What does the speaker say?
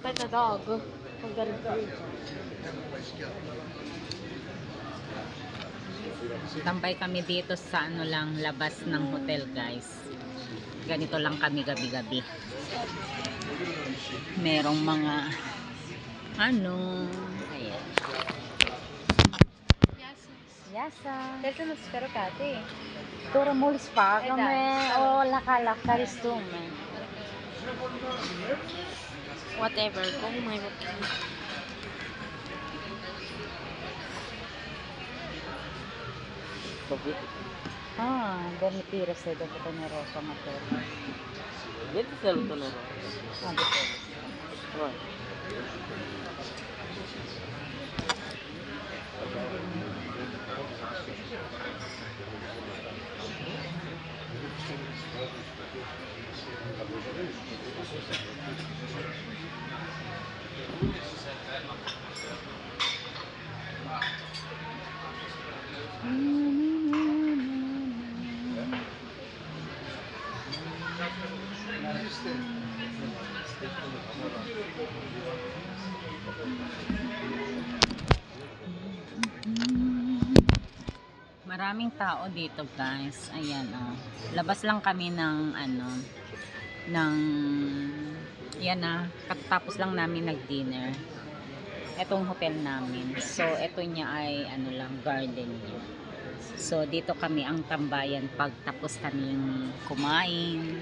Pet a dog. Pag ganun ka. Tambay kami dito sa ano lang, labas ng hotel, guys. Ganito lang kami gabi-gabi. Merong mga ano, ayan. Yasa. Dito na spero kate. Tora mulis pa kami. O lakalak karistume. Whatever. Kung may Dormitira sa doon ko ni Rosa Mater. Dito sa luto na rin. Dito. Right. Maraming tao dito, guys. Ayan, oh. Labas lang kami ng ano, ng yan na, katapos lang namin nag-dinner. Etong hotel namin. So, eto niya ay ano lang, garden niya. So, dito kami ang tambayan pag tapos kaming kumain.